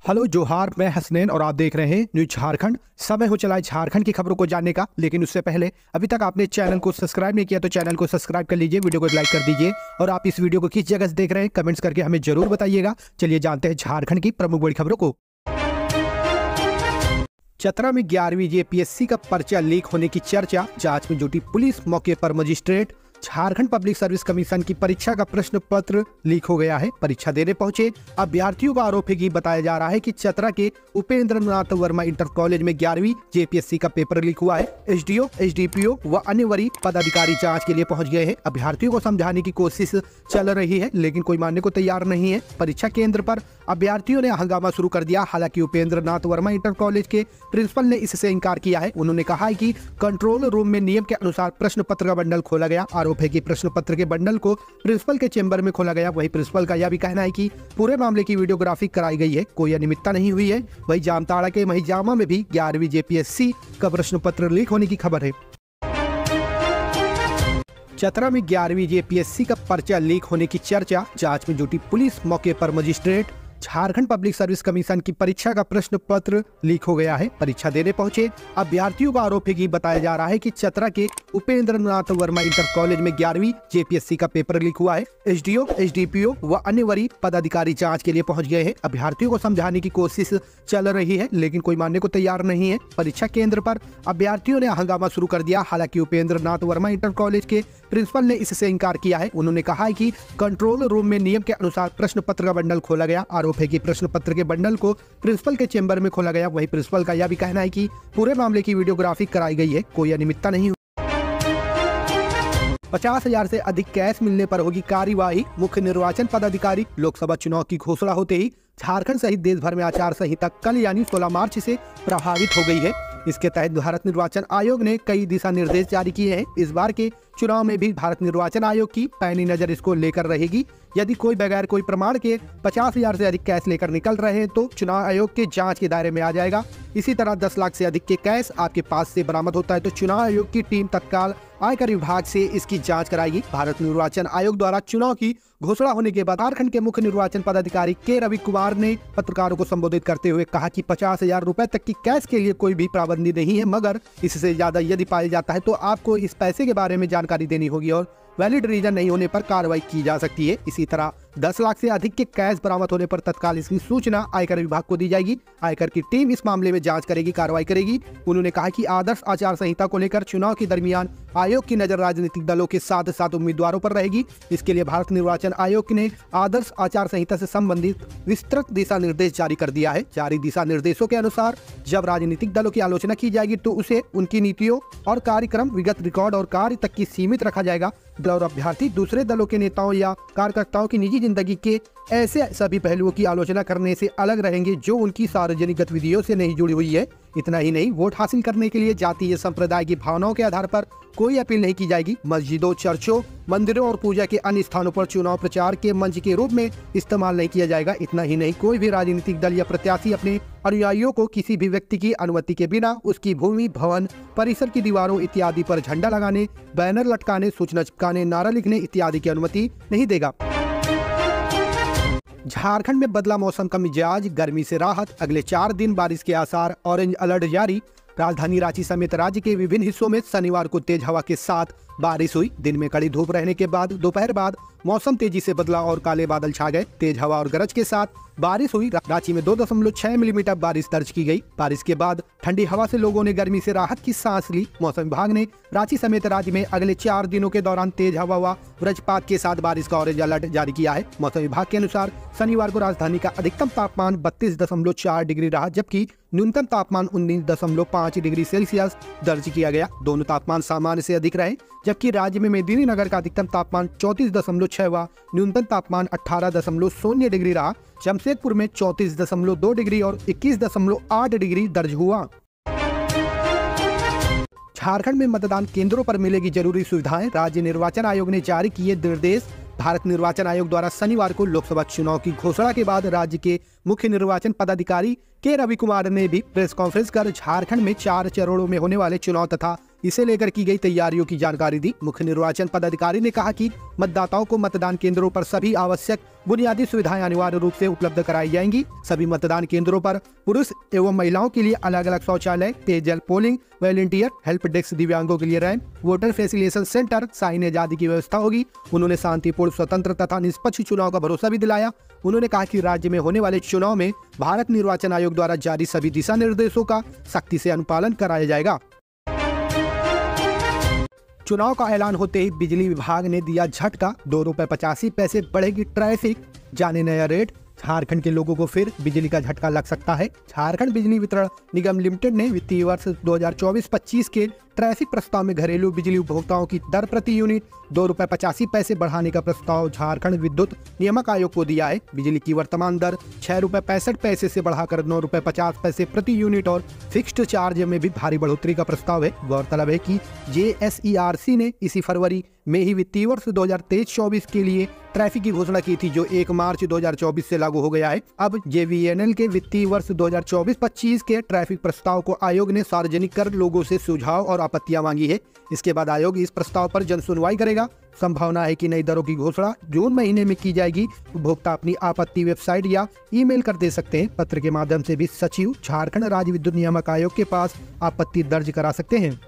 Hello जोहार, मैं हसनैन और आप देख रहे हैं न्यूज झारखंड। समय हो चला है झारखंड की खबरों को जानने का, लेकिन उससे पहले अभी तक आपने चैनल को सब्सक्राइब नहीं किया तो चैनल को सब्सक्राइब कर लीजिए, वीडियो को लाइक कर दीजिए और आप इस वीडियो को किस जगह से देख रहे हैं कमेंट्स करके हमें जरूर बताइएगा। चलिए जानते हैं झारखंड की प्रमुख बड़ी खबरों को। चतरा में 11वीं जेपीएससी का पर्चा लीक होने की चर्चा, जांच में जुटी पुलिस, मौके पर magistrate. Jharkhand public service commission की परीक्षा का प्रश्न पत्र लीक हो गया है। परीक्षा देने पहुंचे अभ्यर्थियों का आरोप है कि बताया जा रहा है कि चतरा के उपेंद्र नाथ वर्मा इंटर कॉलेज में 11वीं जेपीएससी का पेपर लीक हुआ है। एसडीओ, एसडीपीओ व अन्य वरीय पदाधिकारी जांच के लिए पहुंच गए हैं। अभ्यर्थियों को समझाने की कोशिश चल रही है, लेकिन कोई मानने को तैयार नहीं है। परीक्षा केंद्र पर अभ्यर्थियों ने हंगामा शुरू कर दिया। हालांकि उपेंद्र नाथ वर्मा इंटर कॉलेज के प्रिंसिपल ने इससे इनकार किया है। उन्होंने कहा है कि कंट्रोल रूम में नियम के अनुसार प्रश्न पत्र का बंडल खोला गया। आरोप है कि प्रश्न पत्र के बंडल को प्रिंसिपल के चेंबर में खोला गया। वही प्रिंसिपल का यह भी कहना है कि पूरे मामले की वीडियोग्राफी कराई गई है, कोई अनियमितता नहीं हुई है। वही जामताड़ा के महिजामा में भी 11वीं जेपीएससी का प्रश्न पत्र लीक होने की खबर है। चतरा में 11वीं जेपीएससी का पर्चा लीक होने की चर्चा, जांच में जुटी पुलिस, मौके पर magistrate. Jharkhand public service commission की परीक्षा का प्रश्न पत्र लीक हो गया है। परीक्षा देने पहुंचे अभ्यर्थियों का आरोप है कि बताया जा रहा है कि चतरा के उपेंद्र नाथ वर्मा इंटर कॉलेज में 11वीं जेपीएससी का पेपर लीक हुआ है। एसडीओ, एसडीपीओ व अन्य वरीय पदाधिकारी जांच के लिए पहुंच गए हैं। अभ्यर्थियों को समझाने की कोशिश चल रही है, लेकिन कोई मानने को तैयार नहीं है। परीक्षा केंद्र पर अभ्यर्थियों ने हंगामा शुरू कर दिया। हालांकि उपेंद्र नाथ वर्मा इंटर कॉलेज के प्रिंसिपल ने इससे इनकार किया है। उन्होंने कहा है कि कंट्रोल रूम में नियम के अनुसार प्रश्न पत्र का बंडल खोला गया। आरोप है कि प्रश्न पत्र के बंडल को प्रिंसिपल के चेंबर में खोला गया। वही प्रिंसिपल का यह भी कहना है कि पूरे मामले की वीडियोग्राफी कराई गई है, कोई अनियमितता नहीं हुई। 50,000 से अधिक कैश मिलने पर होगी कार्यवाही, मुख्य निर्वाचन पदाधिकारी। लोकसभा चुनाव की घोषणा होते ही झारखंड सहित देश भर में आचार संहिता कल यानी 16 मार्च से प्रभावित हो गई है। इसके तहत भारत निर्वाचन आयोग ने कई दिशा निर्देश जारी किए हैं। इस बार के चुनाव में भी भारत निर्वाचन आयोग की पैनी नजर इसको लेकर रहेगी। यदि कोई बगैर कोई प्रमाण के 50,000 से अधिक कैश लेकर निकल रहे हैं तो चुनाव आयोग के जांच के दायरे में आ जाएगा। इसी तरह 10 लाख से अधिक के कैश आपके पास से बरामद होता है तो चुनाव आयोग की टीम तत्काल आयकर विभाग से इसकी जांच कराएगी। भारत निर्वाचन आयोग द्वारा चुनाव की घोषणा होने के बाद झारखंड के मुख्य निर्वाचन पदाधिकारी के रवि कुमार ने पत्रकारों को संबोधित करते हुए कहा कि 50,000 रुपए तक की कैश के लिए कोई भी पाबंदी नहीं है, मगर इससे ज्यादा यदि पाया जाता है तो आपको इस पैसे के बारे में जानकारी देनी होगी और वैलिड रीजन नहीं होने पर कार्रवाई की जा सकती है। इसी तरह 10 लाख से अधिक के कैश बरामद होने पर तत्काल इसकी सूचना आयकर विभाग को दी जाएगी। आयकर की टीम इस मामले में जांच करेगी, कार्रवाई करेगी। उन्होंने कहा कि आदर्श आचार संहिता को लेकर चुनाव के दरमियान आयोग की नजर राजनीतिक दलों के साथ साथ उम्मीदवारों पर रहेगी। इसके लिए भारत निर्वाचन आयोग ने आदर्श आचार संहिता से संबंधित विस्तृत दिशा निर्देश जारी कर दिया है। जारी दिशा निर्देशों के अनुसार जब राजनीतिक दलों की आलोचना की जाएगी तो उसे उनकी नीतियों और कार्यक्रम, विगत रिकॉर्ड और कार्य तक की सीमित रखा जाएगा। और अभ्यर्थी दूसरे दलों के नेताओं या कार्यकर्ताओं की निजी जिंदगी के ऐसे सभी पहलुओं की आलोचना करने से अलग रहेंगे जो उनकी सार्वजनिक गतिविधियों से नहीं जुड़ी हुई है। इतना ही नहीं, वोट हासिल करने के लिए जाति या संप्रदाय की भावनाओं के आधार पर कोई अपील नहीं की जाएगी। मस्जिदों, चर्चों, मंदिरों और पूजा के अन्य स्थानों पर चुनाव प्रचार के मंच के रूप में इस्तेमाल नहीं किया जाएगा। इतना ही नहीं, कोई भी राजनीतिक दल या प्रत्याशी अपने अनुयायियों को किसी भी व्यक्ति की अनुमति के बिना उसकी भूमि, भवन, परिसर की दीवारों इत्यादि पर झंडा लगाने, बैनर लटकाने, सूचना चिपकाने, नारा लिखने इत्यादि की अनुमति नहीं देगा। झारखंड में बदला मौसम का मिजाज, गर्मी से राहत, अगले 4 दिन बारिश के आसार, ऑरेंज अलर्ट जारी। राजधानी रांची समेत राज्य के विभिन्न हिस्सों में शनिवार को तेज हवा के साथ बारिश हुई। दिन में कड़ी धूप रहने के बाद दोपहर बाद मौसम तेजी से बदला और काले बादल छा गए। तेज हवा और गरज के साथ बारिश हुई। रांची में 2.6 मिलीमीटर बारिश दर्ज की गई। बारिश के बाद ठंडी हवा से लोगों ने गर्मी से राहत की सांस ली। मौसम विभाग ने रांची समेत राज्य में अगले 4 दिनों के दौरान तेज हवा व वज्रपात के साथ बारिश का ऑरेंज अलर्ट जारी किया है। मौसम विभाग के अनुसार शनिवार को राजधानी का अधिकतम तापमान 32.4 डिग्री रहा, जबकि न्यूनतम तापमान 19.5 डिग्री सेल्सियस दर्ज किया गया। दोनों तापमान सामान्य से अधिक रहे, जबकि राज्य में मेदिनीनगर का अधिकतम तापमान 34.6 व न्यूनतम तापमान 18.0 डिग्री रहा। जमशेदपुर में 34.2 डिग्री और 21.8 डिग्री दर्ज हुआ। झारखंड में मतदान केंद्रों पर मिलेगी जरूरी सुविधाएं, राज्य निर्वाचन आयोग ने जारी किए निर्देश। भारत निर्वाचन आयोग द्वारा शनिवार को लोकसभा चुनाव की घोषणा के बाद राज्य के मुख्य निर्वाचन पदाधिकारी के रवि कुमार ने भी प्रेस कॉन्फ्रेंस कर झारखंड में 4 चरणों में होने वाले चुनाव तथा इसे लेकर की गई तैयारियों की जानकारी दी। मुख्य निर्वाचन पदाधिकारी ने कहा कि मतदाताओं को मतदान केंद्रों पर सभी आवश्यक बुनियादी सुविधाएं अनिवार्य रूप से उपलब्ध कराई जाएंगी। सभी मतदान केंद्रों पर पुरुष एवं महिलाओं के लिए अलग अलग शौचालय, पेयजल, पोलिंग वॉलंटियर, हेल्प डेस्क, दिव्यांगों के लिए ramp, voter facilitation centre, signage आदि की व्यवस्था होगी। उन्होंने शांतिपूर्ण, स्वतंत्र तथा निष्पक्ष चुनाव का भरोसा भी दिलाया। उन्होंने कहा कि राज्य में होने वाले चुनाव में भारत निर्वाचन आयोग द्वारा जारी सभी दिशा निर्देशों का सख्ती से अनुपालन कराया जाएगा। चुनाव का ऐलान होते ही बिजली विभाग ने दिया झटका, ₹2.85 बढ़ेगी ट्रैफिक, जाने नया रेट। झारखंड के लोगों को फिर बिजली का झटका लग सकता है। झारखंड बिजली वितरण निगम लिमिटेड ने वित्तीय वर्ष 2024-25 के ट्रैफिक प्रस्ताव में घरेलू बिजली उपभोक्ताओं की दर प्रति यूनिट ₹2.85 बढ़ाने का प्रस्ताव झारखंड विद्युत नियामक आयोग को दिया है। बिजली की वर्तमान दर ₹6.65 से बढ़ाकर ₹9.50 प्रति यूनिट और फिक्स्ड चार्ज में भी भारी बढ़ोतरी का प्रस्ताव है। गौरतलब है कि JSERC ने इसी फरवरी में ही वित्तीय वर्ष 2023-24 के लिए ट्रैफिक की घोषणा की थी, जो 1 मार्च 2024 से लागू हो गया है। अब JVNL के वित्तीय वर्ष 2024-25 के ट्रैफिक प्रस्ताव को आयोग ने सार्वजनिक कर लोगों से सुझाव और आपत्तियां मांगी है। इसके बाद आयोग इस प्रस्ताव पर जन सुनवाई करेगा। संभावना है कि नई दरों की घोषणा जून महीने में की जाएगी। उपभोक्ता अपनी आपत्ति वेबसाइट या ईमेल कर दे सकते हैं। पत्र के माध्यम से भी सचिव झारखंड राज्य विद्युत नियामक आयोग के पास आपत्ति दर्ज करा सकते हैं।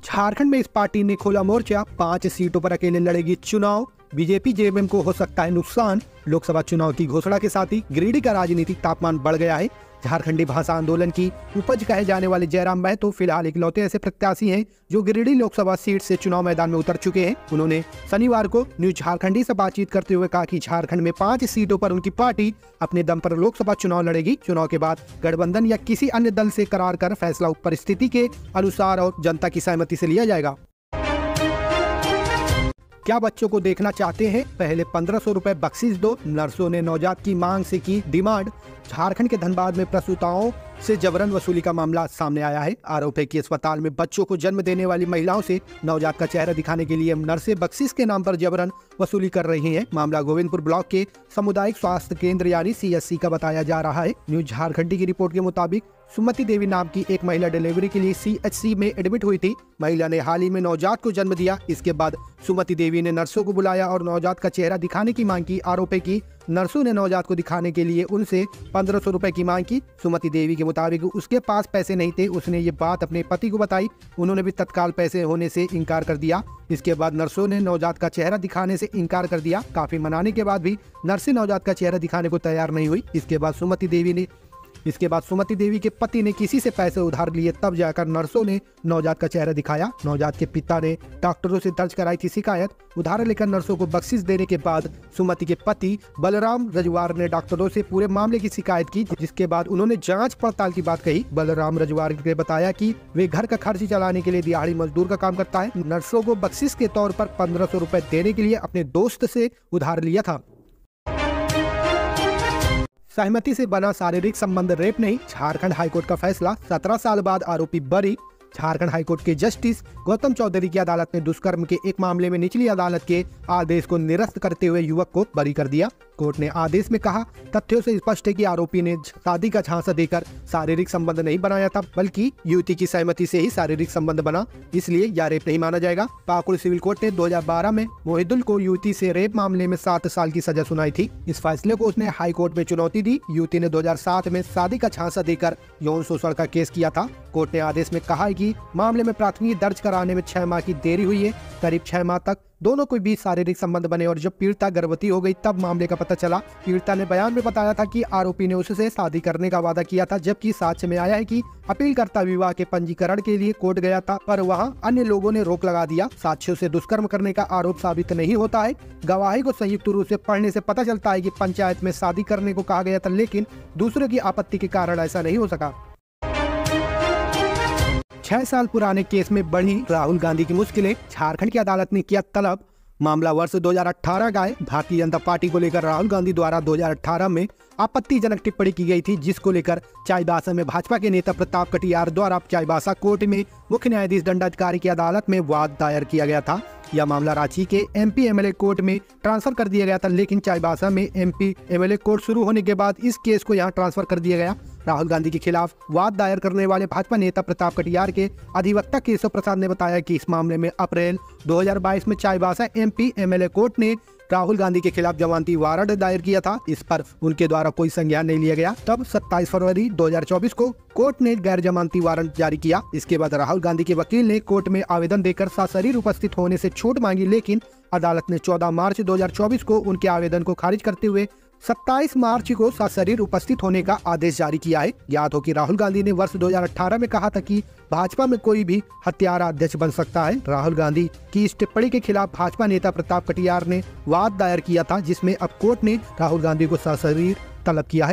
झारखंड में इस पार्टी ने खोला मोर्चा, 5 सीटों पर अकेले लड़ेगी चुनाव। बीजेपी जेएमएम को हो सकता है नुकसान। लोकसभा चुनाव की घोषणा के साथ ही गिरिडीह का राजनीतिक तापमान बढ़ गया है। झारखंडी भाषा आंदोलन की उपज कहे जाने वाले जयराम महतो फिलहाल इकलौते ऐसे प्रत्याशी हैं जो गिरिडीह लोकसभा सीट से चुनाव मैदान में उतर चुके हैं। उन्होंने शनिवार को न्यूज झारखंडी से बातचीत करते हुए कहा कि झारखंड में 5 सीटों पर उनकी पार्टी अपने दम पर लोकसभा चुनाव लड़ेगी। चुनाव के बाद गठबंधन या किसी अन्य दल से करार कर फैसला परिस्थिति के अनुसार और जनता की सहमति से लिया जाएगा। क्या बच्चों को देखना चाहते हैं? पहले 1500 रुपए बख्शीश दो। नर्सों ने नवजात की मांग से की डिमांड। झारखंड के धनबाद में प्रसूताओं से जबरन वसूली का मामला सामने आया है। आरोप है कि अस्पताल में बच्चों को जन्म देने वाली महिलाओं से नवजात का चेहरा दिखाने के लिए नर्सें बख्शीश के नाम पर जबरन वसूली कर रही हैं। मामला गोविंदपुर ब्लॉक के सामुदायिक स्वास्थ्य केंद्र यानी CSC का बताया जा रहा है। न्यूज झारखंडी की रिपोर्ट के मुताबिक सुमति देवी नाम की एक महिला डिलीवरी के लिए CHC में एडमिट हुई थी। महिला ने हाल ही में नवजात को जन्म दिया। इसके बाद सुमति देवी ने नर्सों को बुलाया और नवजात का चेहरा दिखाने की मांग की। आरोप है कि नर्सों ने नवजात को दिखाने के लिए उनसे 1500 रुपए की मांग की। सुमति देवी के मुताबिक उसके पास पैसे नहीं थे। उसने ये बात अपने पति को बताई। उन्होंने भी तत्काल पैसे होने से इनकार कर दिया। इसके बाद नर्सों ने नवजात का चेहरा दिखाने से इनकार कर दिया। काफी मनाने के बाद भी नर्सें नवजात का चेहरा दिखाने को तैयार नहीं हुई। इसके बाद सुमति देवी के पति ने किसी से पैसे उधार लिए, तब जाकर नर्सों ने नवजात का चेहरा दिखाया। नवजात के पिता ने डॉक्टरों से दर्ज कराई थी शिकायत। उधार लेकर नर्सों को बख्शीश देने के बाद सुमति के पति बलराम रजवार ने डॉक्टरों से पूरे मामले की शिकायत की, जिसके बाद उन्होंने जांच पड़ताल की बात कही। बलराम रजवार ने बताया कि वे घर का खर्च चलाने के लिए दिहाड़ी मजदूर का काम करता है। नर्सों को बख्शीश के तौर पर 1500 रुपए देने के लिए अपने दोस्त से उधार लिया था। सहमति से बना शारीरिक संबंध रेप नहीं, झारखंड हाईकोर्ट का फैसला। 17 साल बाद आरोपी बरी। झारखंड हाईकोर्ट के जस्टिस गौतम चौधरी की अदालत ने दुष्कर्म के एक मामले में निचली अदालत के आदेश को निरस्त करते हुए युवक को बरी कर दिया। कोर्ट ने आदेश में कहा, तथ्यों से स्पष्ट है कि आरोपी ने शादी का झांसा देकर शारीरिक संबंध नहीं बनाया था, बल्कि युवती की सहमति से ही शारीरिक संबंध बना, इसलिए यह रेप नहीं माना जाएगा। पाकुड़ सिविल कोर्ट ने 2012 में मोहिदुल को युवती से रेप मामले में 7 साल की सजा सुनाई थी। इस फैसले को उसने हाई कोर्ट में चुनौती दी। युवती ने 2007 में शादी का झांसा देकर यौन शोषण का केस किया था। कोर्ट ने आदेश में कहा है कि मामले में प्राथमिकी दर्ज कराने में 6 माह की देरी हुई है। करीब 6 माह तक दोनों के बीच शारीरिक संबंध बने और जब पीड़िता गर्भवती हो गई तब मामले का पता चला। पीड़िता ने बयान में बताया था कि आरोपी ने उससे शादी करने का वादा किया था, जबकि साक्ष्य में आया है कि अपीलकर्ता विवाह के पंजीकरण के लिए कोर्ट गया था, पर वहां अन्य लोगों ने रोक लगा दिया। साक्ष्यों से दुष्कर्म करने का आरोप साबित नहीं होता है। गवाही को संयुक्त रूप से पढ़ने से पता चलता है कि पंचायत में शादी करने को कहा गया था, लेकिन दूसरों की आपत्ति के कारण ऐसा नहीं हो सका। 6 साल पुराने केस में बढ़ी राहुल गांधी की मुश्किलें, झारखंड की अदालत ने किया तलब। मामला वर्ष 2018 का है। भारतीय जनता पार्टी को लेकर राहुल गांधी द्वारा 2018 में आपत्तिजनक टिप्पणी की गई थी, जिसको लेकर चाईबासा में भाजपा के नेता प्रताप कटियार द्वारा चाईबासा कोर्ट में मुख्य न्यायाधीश दंडाधिकारी की अदालत में वाद दायर किया गया था। यह मामला रांची के MP MLA कोर्ट में ट्रांसफर कर दिया गया था, लेकिन चाईबासा में MP MLA कोर्ट शुरू होने के बाद इस केस को यहां ट्रांसफर कर दिया गया। राहुल गांधी के खिलाफ वाद दायर करने वाले भाजपा नेता प्रताप कटियार के अधिवक्ता केशव प्रसाद ने बताया कि इस मामले में अप्रैल 2022 में चाईबासा MP MLA कोर्ट ने राहुल गांधी के खिलाफ जमानती वारंट दायर किया था। इस पर उनके द्वारा कोई संज्ञान नहीं लिया गया। तब 27 फरवरी 2024 को कोर्ट ने गैर जमानती वारंट जारी किया। इसके बाद राहुल गांधी के वकील ने कोर्ट में आवेदन देकर सशरीर उपस्थित होने से छूट मांगी, लेकिन अदालत ने 14 मार्च 2024 को उनके आवेदन को खारिज करते हुए 27 मार्च को सशरीर उपस्थित होने का आदेश जारी किया है। ज्ञात हो कि राहुल गांधी ने वर्ष 2018 में कहा था कि भाजपा में कोई भी हत्यारा अध्यक्ष बन सकता है। राहुल गांधी की इस टिप्पणी के खिलाफ भाजपा नेता प्रताप कटियार ने वाद दायर किया था, जिसमें अब कोर्ट ने राहुल गांधी को सशरीर तलब किया है।